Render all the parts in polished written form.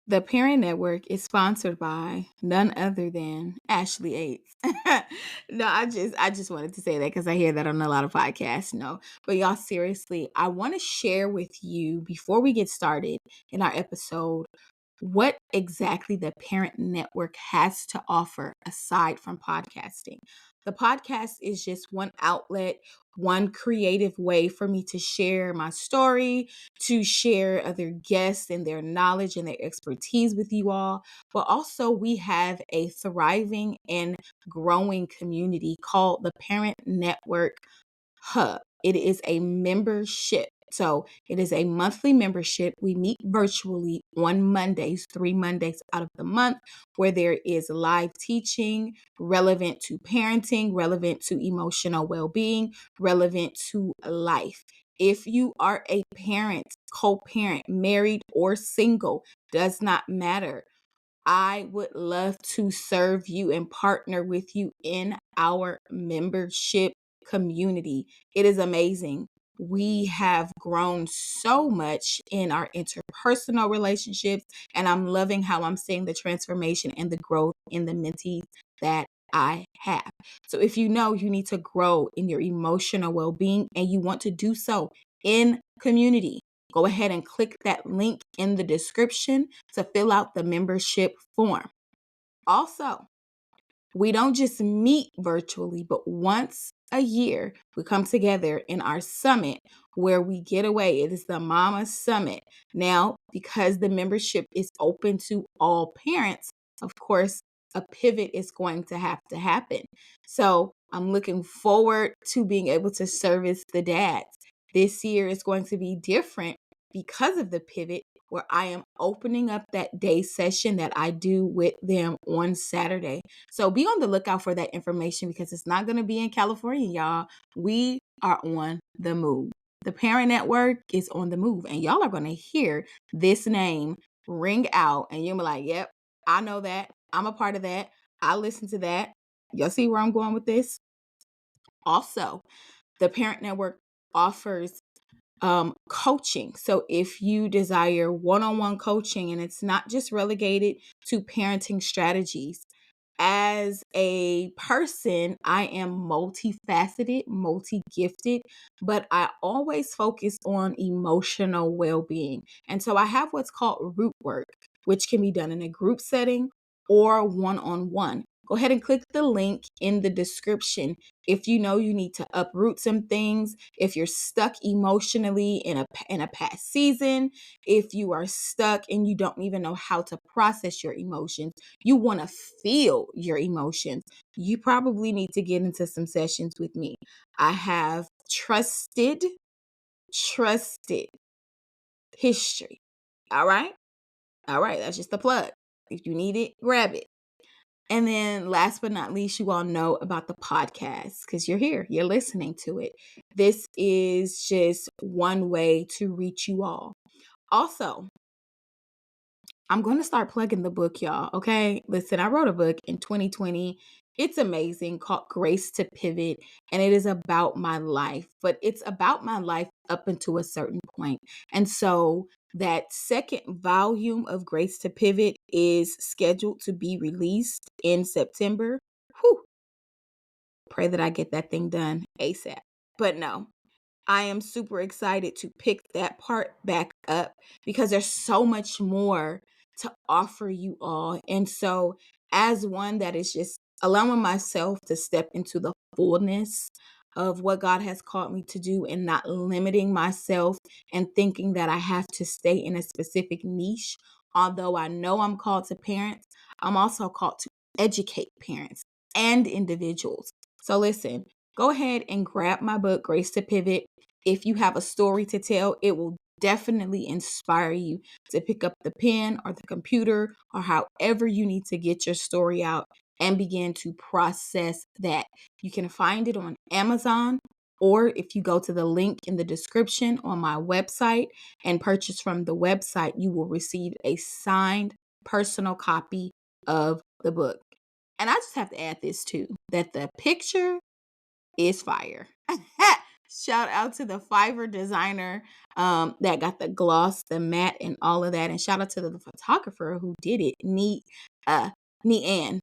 The Parent Network is sponsored by none other than Ashley Aids. No, I just wanted to say that because I hear that on a lot of podcasts. No, but y'all, seriously, I want to share with you before we get started in our episode what exactly the Parent Network has to offer aside from podcasting. The podcast is just one outlet, one creative way for me to share my story, to share other guests and their knowledge and their expertise with you all. But also, we have a thriving and growing community called the Parent Network Hub. It is a membership. So it is a monthly membership. We meet virtually on Mondays, 3 Mondays out of the month, where there is live teaching relevant to parenting, relevant to emotional well being, relevant to life. If you are a parent, co parent, married, or single, does not matter. I would love to serve you and partner with you in our membership community. It is amazing. We have grown so much in our interpersonal relationships, and I'm loving how I'm seeing the transformation and the growth in the mentees that I have. So, if you know you need to grow in your emotional well being and you want to do so in community, go ahead and click that link in the description to fill out the membership form. Also, we don't just meet virtually, but once a year, we come together in our summit where we get away. It is the Mama Summit. Now, because the membership is open to all parents, of course, a pivot is going to have to happen. So I'm looking forward to being able to service the dads. This year is going to be different because of the pivot, where I am opening up that day session that I do with them on Saturday. So be on the lookout for that information because it's not going to be in California, y'all. We are on the move. The Parent Network is on the move, and y'all are going to hear this name ring out, and you'll be like, yep, I know that. I'm a part of that. I listen to that. Y'all see where I'm going with this? Also, the Parent Network offers coaching. So if you desire one-on-one coaching, and it's not just relegated to parenting strategies, as a person, I am multifaceted, multi-gifted, but I always focus on emotional well-being. And so I have what's called root work, which can be done in a group setting or one-on-one. Go ahead and click the link in the description if you know you need to uproot some things, if you're stuck emotionally in a past season, if you are stuck and you don't even know how to process your emotions, you want to feel your emotions, you probably need to get into some sessions with me. I have trusted history. All right. All right. That's just the plug. If you need it, grab it. And then last but not least, you all know about the podcast because you're here, you're listening to it. This is just one way to reach you all. Also, I'm going to start plugging the book, y'all. Okay. Listen, I wrote a book in 2020. It's amazing, called Grace to Pivot. And it is about my life, but it's about my life up until a certain point. And so that second volume of Grace to Pivot is scheduled to be released in September. Whew, pray that I get that thing done ASAP. But no, I am super excited to pick that part back up because there's so much more to offer you all. And so, as one that is just allowing myself to step into the fullness of what God has called me to do and not limiting myself and thinking that I have to stay in a specific niche, although I know I'm called to parents, I'm also called to educate parents and individuals. So, listen, go ahead and grab my book, Grace to Pivot. If you have a story to tell, it will definitely inspire you to pick up the pen or the computer or however you need to get your story out and begin to process that. You can find it on Amazon, or if you go to the link in the description on my website and purchase from the website, you will receive a signed personal copy of the book. And I just have to add this too, that the picture is fire. Shout out to the Fiverr designer that got the gloss, the matte, and all of that. And shout out to the photographer who did it, Ann.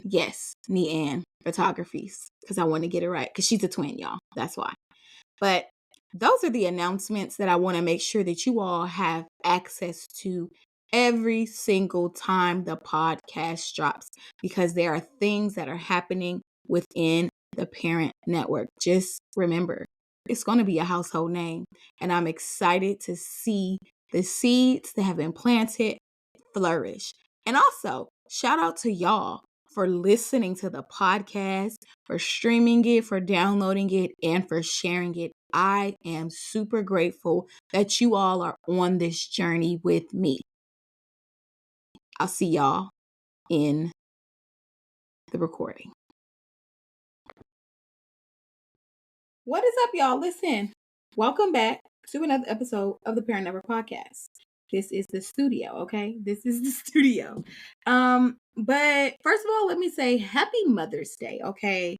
Yes, Ann Photographies, because I want to get it right, because she's a twin, y'all. That's why. But those are the announcements that I want to make sure that you all have access to every single time the podcast drops, because there are things that are happening within the parent network. Just remember, it's going to be a household name, and I'm excited to see the seeds that have been planted flourish. And also, shout out to y'all for listening to the podcast, for streaming it, for downloading it, and for sharing it. I am super grateful that you all are on this journey with me. I'll see y'all in the recording. What is up, y'all? Listen, welcome back to another episode of the Parent Network Podcast. This is the studio, okay? This is the studio. But first of all, let me say happy Mother's Day, okay?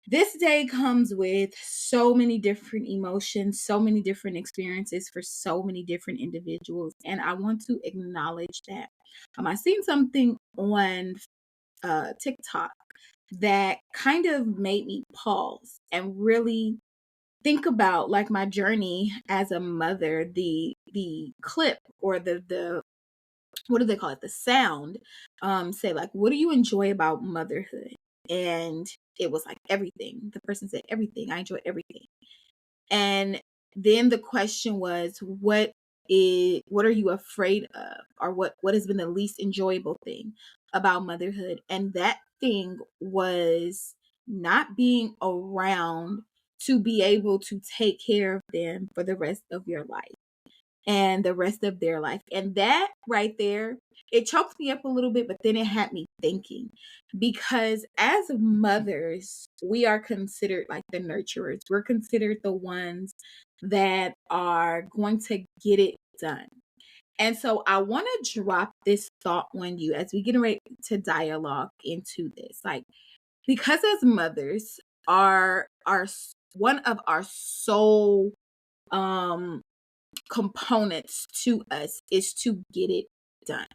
This day comes with so many different emotions, so many different experiences for so many different individuals, and I want to acknowledge that. I seen something on TikTok that kind of made me pause and really think about like my journey as a mother. The clip, or the what do they call it, the sound, say like, what do you enjoy about motherhood? And it was like everything. The person said everything. I enjoy everything. And then the question was, what are you afraid of, or what has been the least enjoyable thing about motherhood? And that thing was not being around to be able to take care of them for the rest of your life and the rest of their life. And that right there, it choked me up a little bit, but then it had me thinking, because as mothers, we are considered like the nurturers. We're considered the ones that are going to get it done. And so I want to drop this thought on you as we get ready to dialogue into this. Like, because as mothers, our one of our sole components to us is to get it done.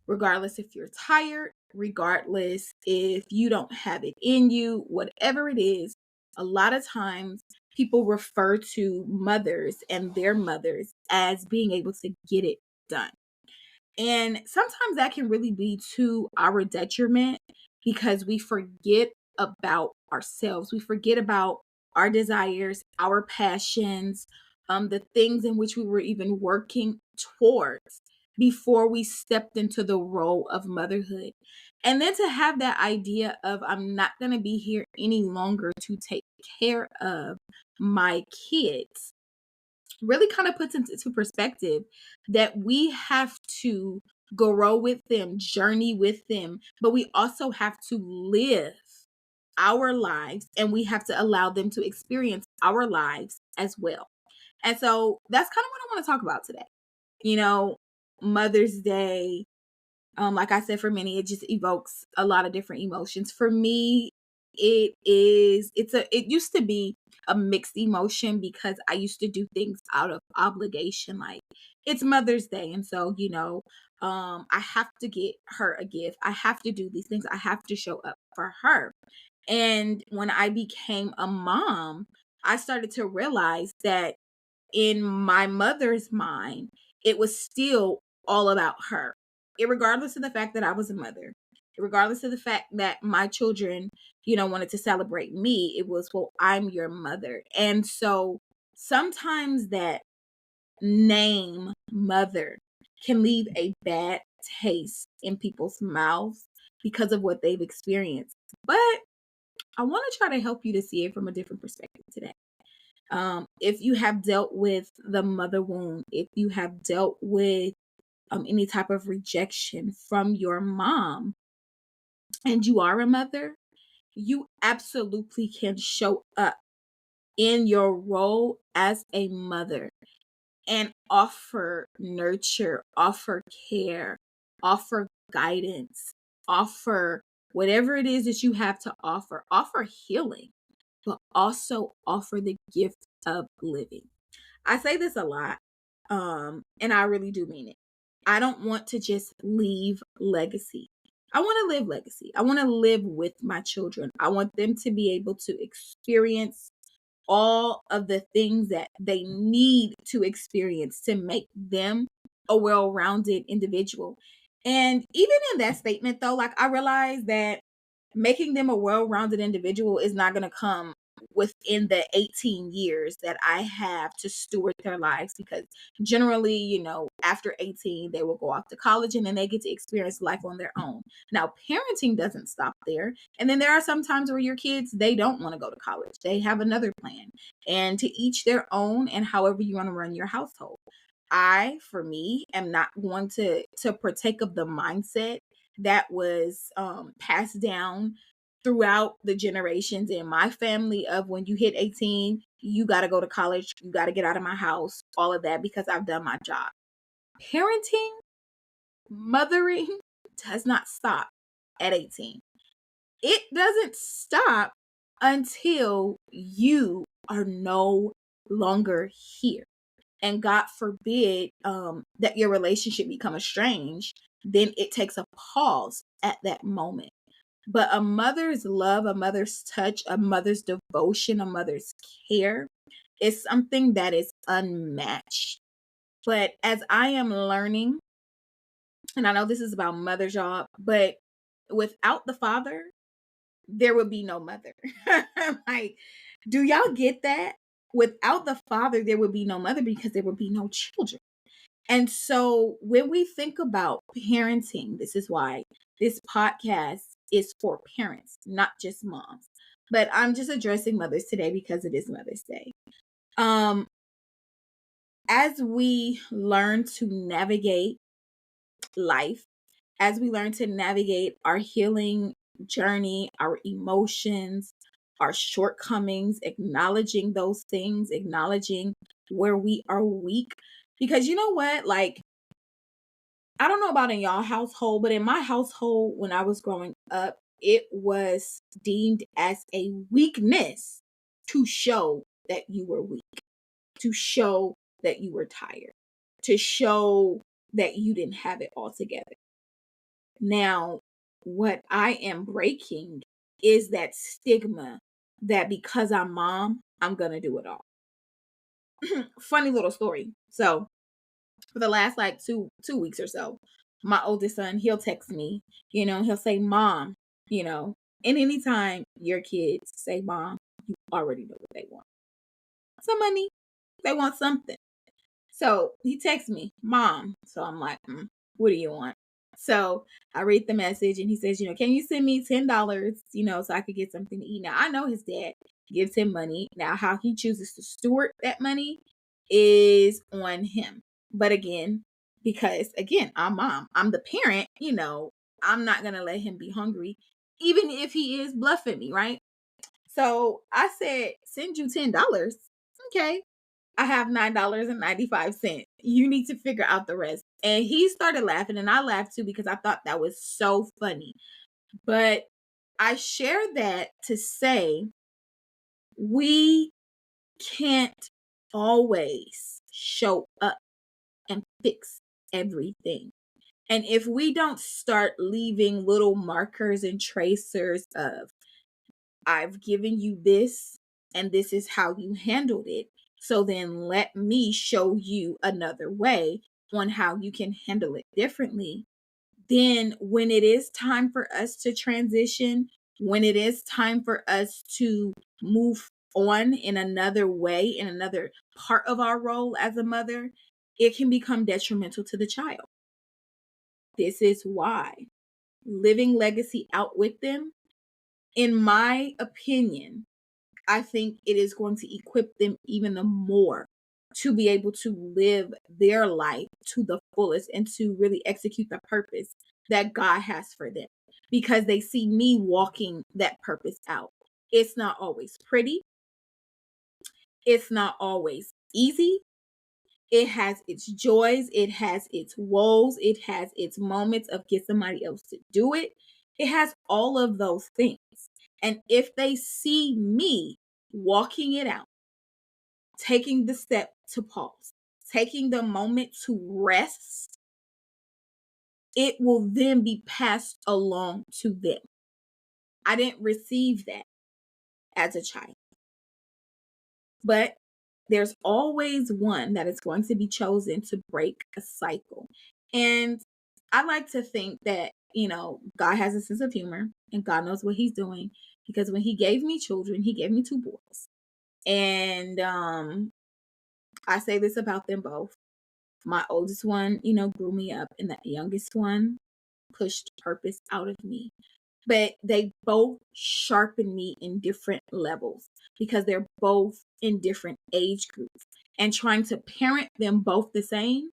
Regardless if you're tired, regardless if you don't have it in you, whatever it is, a lot of times people refer to mothers and their mothers as being able to get it done. And sometimes that can really be to our detriment, because we forget about ourselves. We forget about our desires, our passions, the things in which we were even working towards before we stepped into the role of motherhood. And then to have that idea of, I'm not going to be here any longer to take care of my kids, really kind of puts into perspective that we have to grow with them, journey with them, but we also have to live our lives, and we have to allow them to experience our lives as well. And so that's kind of what I want to talk about today. You know, Mother's Day, like I said, for many, it just evokes a lot of different emotions. For me, it used to be a mixed emotion, because I used to do things out of obligation. Like, it's Mother's Day, and so, I have to get her a gift. I have to do these things. I have to show up for her. And when I became a mom, I started to realize that in my mother's mind, it was still all about her, regardless of the fact that I was a mother, regardless of the fact that my children, wanted to celebrate me. It was, well, I'm your mother. And so sometimes that name mother can leave a bad taste in people's mouths because of what they've experienced. But I want to try to help you to see it from a different perspective today. If you have dealt with the mother wound, if you have dealt with any type of rejection from your mom, and you are a mother, you absolutely can show up in your role as a mother and offer nurture, offer care, offer guidance offer whatever it is that you have to offer healing, but also offer the gift of living. I say this a lot, and I really do mean it. I don't want to just leave legacy. I want to live legacy. I want to live with my children. I want them to be able to experience all of the things that they need to experience to make them a well-rounded individual. And even in that statement though, like I realize that making them a well-rounded individual is not going to come within the 18 years that I have to steward their lives, because generally, after 18 they will go off to college and then they get to experience life on their own. Now, parenting doesn't stop there. And then there are some times where your kids, they don't want to go to college. They have another plan. And to each their own, and however you want to run your household. I, for me, am not going to partake of the mindset that was passed down throughout the generations in my family of when you hit 18, you got to go to college, you got to get out of my house, all of that, because I've done my job. Parenting, mothering does not stop at 18. It doesn't stop until you are no longer here. And God forbid that your relationship become estranged, then it takes a pause at that moment. But a mother's love, a mother's touch, a mother's devotion, a mother's care is something that is unmatched. But as I am learning, and I know this is about mother job, but without the father, there would be no mother. Like, do y'all get that? Without the father, there would be no mother because there would be no children. And so when we think about parenting, this is why this podcast is for parents, not just moms. But I'm just addressing mothers today because it is Mother's Day. As we learn to navigate life, as we learn to navigate our healing journey, our emotions, our shortcomings, acknowledging those things, acknowledging where we are weak. Because you know what? Like, I don't know about in y'all household, but in my household, when I was growing up, it was deemed as a weakness to show that you were weak, to show that you were tired, to show that you didn't have it all together. Now, what I am breaking is that stigma that because I'm mom, I'm going to do it all. Funny little story. So, for the last like two weeks or so, my oldest son, he'll text me, he'll say, Mom, and anytime your kids say mom, you already know what they want. Some money. They want something. So he texts me, Mom. So I'm like, what do you want? So I read the message and he says, can you send me $10, so I could get something to eat? Now, I know his dad gives him money. Now, how he chooses to steward that money is on him. But again, because again, I'm mom, I'm the parent, I'm not going to let him be hungry, even if he is bluffing me, right? So I said, send you $10. Okay. I have $9.95. You need to figure out the rest. And he started laughing and I laughed too because I thought that was so funny. But I share that to say we can't always show up and fix everything. And if we don't start leaving little markers and tracers of, I've given you this and this is how you handled it, so then let me show you another way on how you can handle it differently. Then when it is time for us to transition, when it is time for us to move on in another way, in another part of our role as a mother, it can become detrimental to the child. This is why living legacy out with them, in my opinion, I think it is going to equip them even more to be able to live their life to the fullest and to really execute the purpose that God has for them, because they see me walking that purpose out. It's not always pretty. It's not always easy. It has its joys. It has its woes. It has its moments of get somebody else to do it. It has all of those things. And if they see me walking it out, taking the step to pause, taking the moment to rest, it will then be passed along to them. I didn't receive that as a child, but there's always one that is going to be chosen to break a cycle. And I like to think that, God has a sense of humor and God knows what he's doing, because when he gave me children, he gave me two boys. And I say this about them both. My oldest one, grew me up, and the youngest one pushed purpose out of me. But they both sharpen me in different levels because they're both in different age groups. And trying to parent them both the same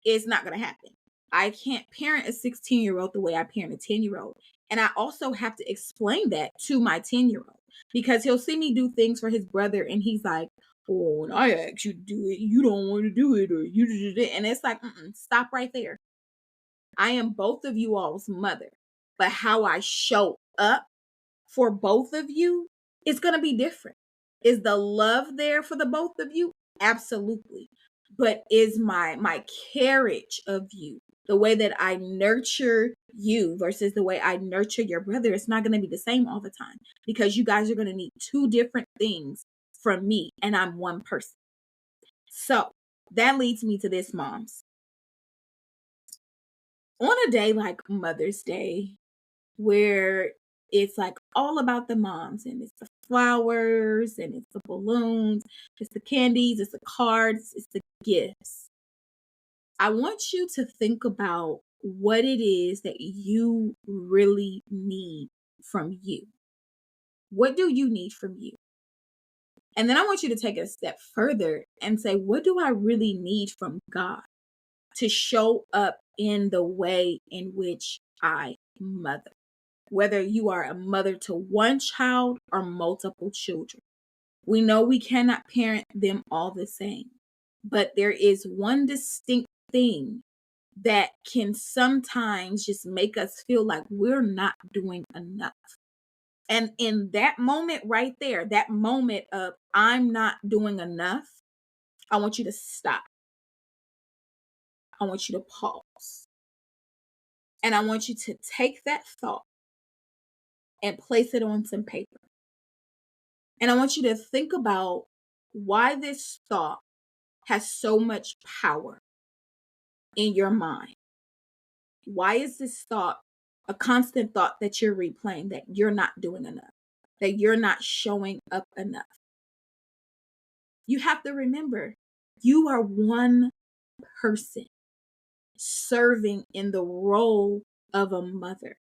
is not going to happen. I can't parent a 16-year-old the way I parent a 10-year-old. And I also have to explain that to my 10-year-old, because he'll see me do things for his brother and he's like, "Oh, when I ask you to do it, you don't want to do it, or you did it." And it's like, stop right there. I am both of you all's mother, but how I show up for both of you is going to be different. Is the love there for the both of you? Absolutely. But is my carriage of you, the way that I nurture you versus the way I nurture your brother, it's not going to be the same all the time, because you guys are going to need two different things from me, and I'm one person. So that leads me to this, moms. On a day like Mother's Day, where it's like all about the moms, and it's the flowers and it's the balloons, it's the candies, it's the cards, it's the gifts. I want you to think about what it is that you really need from you. What do you need from you? And then I want you to take it a step further and say, what do I really need from God to show up in the way in which I mother? Whether you are a mother to one child or multiple children. We know we cannot parent them all the same, but there is one distinct thing that can sometimes just make us feel like we're not doing enough. And in that moment right there, that moment of I'm not doing enough, I want you to stop. I want you to pause. And I want you to take that thought and place it on some paper. And I want you to think about why this thought has so much power in your mind. Why is this thought a constant thought that you're replaying, that you're not doing enough, that you're not showing up enough? You have to remember, you are one person serving in the role of a mother,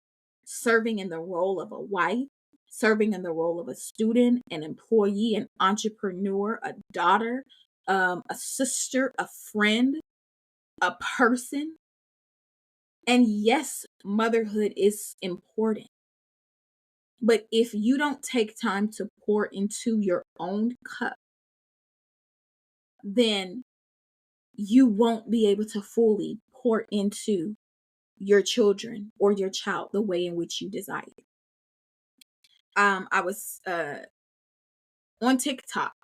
serving in the role of a wife, serving in the role of a student, an employee, an entrepreneur, a daughter, a sister, a friend, a person. And yes, motherhood is important. But if you don't take time to pour into your own cup, then you won't be able to fully pour into your children or your child the way in which you desire. I was on TikTok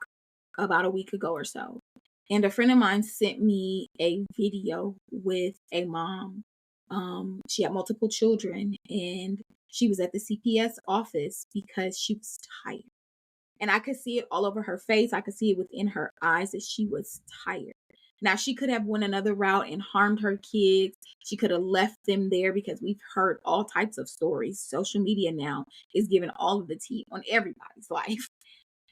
about a week ago or so, and a friend of mine sent me a video with a mom. She had multiple children, and she was at the CPS office because she was tired. And I could see it all over her face. I could see it within her eyes that she was tired. Now, she could have went another route and harmed her kids. She could have left them there, because we've heard all types of stories. Social media now is giving all of the tea on everybody's life.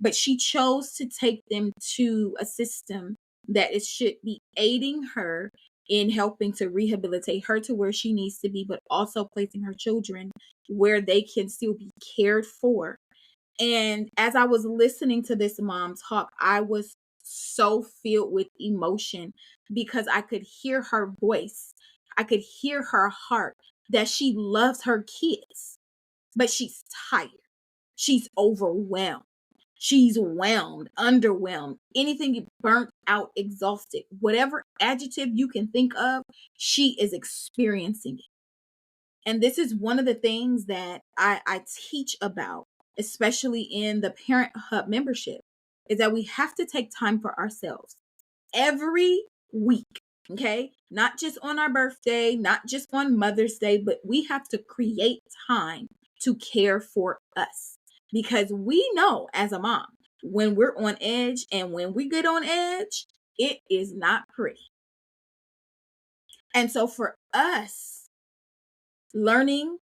But she chose to take them to a system that it should be aiding her in helping to rehabilitate her to where she needs to be, but also placing her children where they can still be cared for. And as I was listening to this mom talk, I was so filled with emotion, because I could hear her voice. I could hear her heart, that she loves her kids, but she's tired. She's overwhelmed. She's whelmed, underwhelmed, anything, burnt out, exhausted, whatever adjective you can think of, she is experiencing it. And this is one of the things that I teach about, especially in the Parent Hub membership, is that we have to take time for ourselves every week. Okay. Not just on our birthday, not just on Mother's Day, but we have to create time to care for us because we know as a mom when we're on edge, and when we get on edge, it is not pretty. And so for us, learning,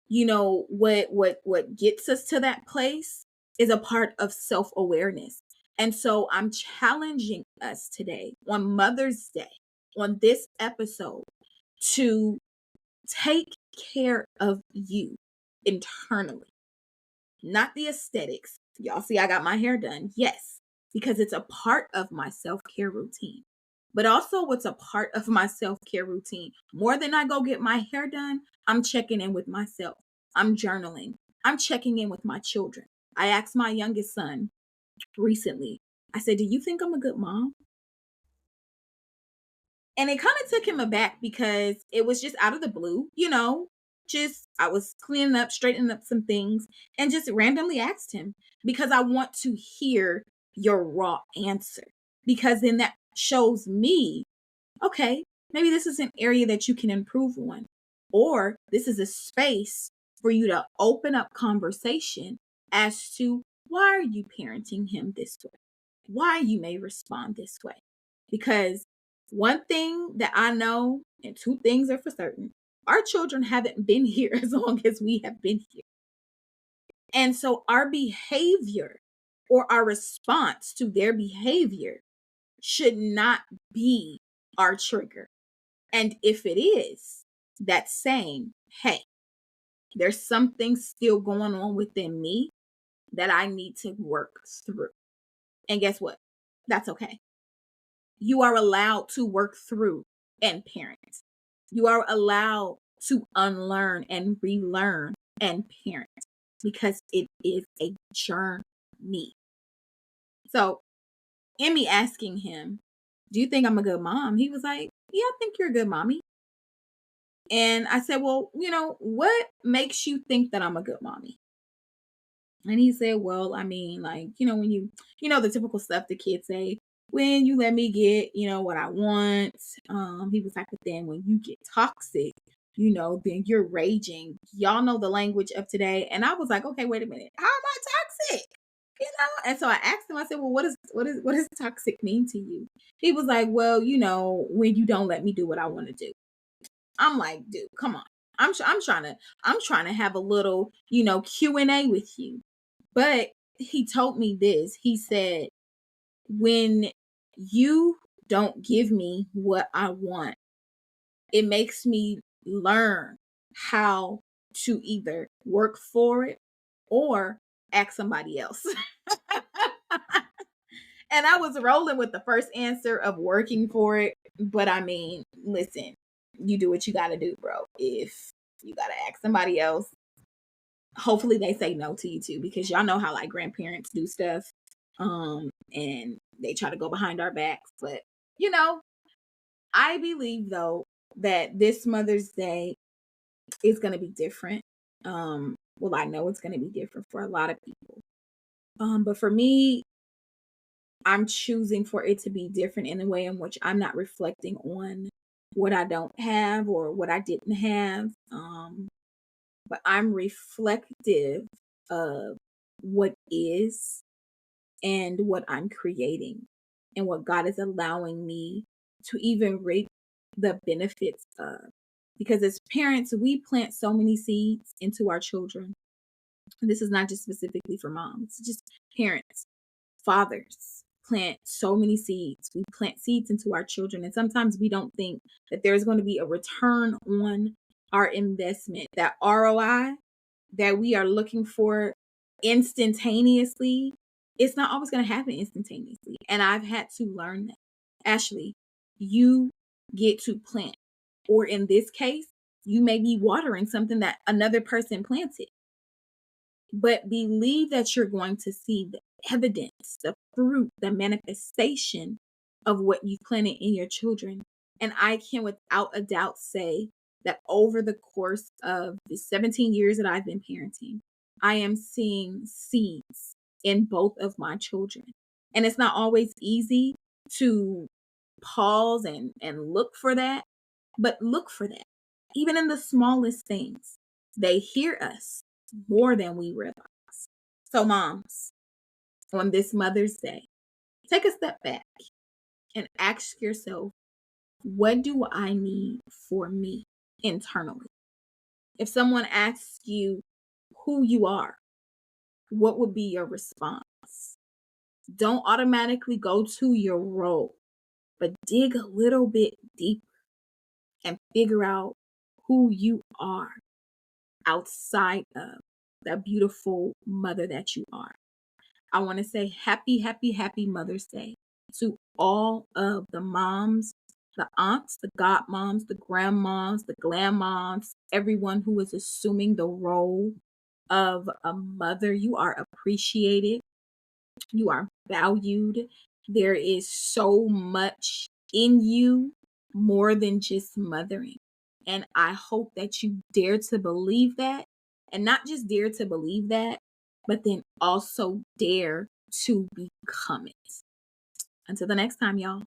what gets us to that place is a part of self-awareness. And so I'm challenging us today on Mother's Day, on this episode, to take care of you internally, not the aesthetics. Y'all see, I got my hair done. Yes, because it's a part of my self care routine. But also, what's a part of my self care routine? More than I go get my hair done, I'm checking in with myself. I'm journaling. I'm checking in with my children. I asked my youngest son recently, I said, "Do you think I'm a good mom?" And it kind of took him aback because it was just out of the blue, just I was cleaning up, straightening up some things, and just randomly asked him because I want to hear your raw answer. Because then that shows me, okay, maybe this is an area that you can improve on, or this is a space for you to open up conversation as to why are you parenting him this way? Why you may respond this way. Because one thing that I know, and two things are for certain, our children haven't been here as long as we have been here. And so our behavior or our response to their behavior should not be our trigger. And if it is, that's saying, hey, there's something still going on within me that I need to work through. And guess what? That's okay. You are allowed to work through and parent. You are allowed to unlearn and relearn and parent because it is a journey. So, in me asking him, "Do you think I'm a good mom?" He was like, "Yeah, I think you're a good mommy." And I said, "Well, what makes you think that I'm a good mommy?" And he said, "Well, I mean, like, when the typical stuff the kids say, when you let me get, what I want." He was like, "But then when you get toxic, then you're raging." Y'all know the language of today. And I was like, okay, wait a minute. How am I toxic? And so I asked him, I said, "Well, what does toxic mean to you?" He was like, "Well, when you don't let me do what I want to do." I'm like, dude, come on. I'm trying to have a little, Q&A with you. But he told me this. He said, "When you don't give me what I want, it makes me learn how to either work for it or ask somebody else." And I was rolling with the first answer of working for it. But I mean, listen, you do what you got to do, bro. If you got to ask somebody else, hopefully they say no to you too, because y'all know how like grandparents do stuff. And they try to go behind our backs. But, you know, I believe though that this Mother's Day is going to be different. Well, I know it's going to be different for a lot of people. But for me, I'm choosing for it to be different in a way in which I'm not reflecting on what I don't have or what I didn't have. But I'm reflective of what is and what I'm creating and what God is allowing me to even reap the benefits of. Because as parents, we plant so many seeds into our children. And this is not just specifically for moms, it's just parents, fathers plant so many seeds. We plant seeds into our children. And sometimes we don't think that there's going to be a return on our investment, that ROI that we are looking for instantaneously. It's not always going to happen instantaneously. And I've had to learn that. Ashley, you get to plant, or in this case, you may be watering something that another person planted, but believe that you're going to see the evidence, the fruit, the manifestation of what you planted in your children. And I can without a doubt say that over the course of the 17 years that I've been parenting, I am seeing seeds in both of my children. And it's not always easy to pause and look for that, but look for that. Even in the smallest things, they hear us more than we realize. So, moms, on this Mother's Day, take a step back and ask yourself, what do I need for me internally? If someone asks you who you are, what would be your response? Don't automatically go to your role, but dig a little bit deeper and figure out who you are outside of the beautiful mother that you are. I want to say happy, happy, happy Mother's Day to all of the moms, the aunts, the godmoms, the grandmoms, the glam moms, everyone who is assuming the role of a mother. You are appreciated. You are valued. There is so much in you more than just mothering. And I hope that you dare to believe that, and not just dare to believe that, but then also dare to become it. Until the next time, y'all.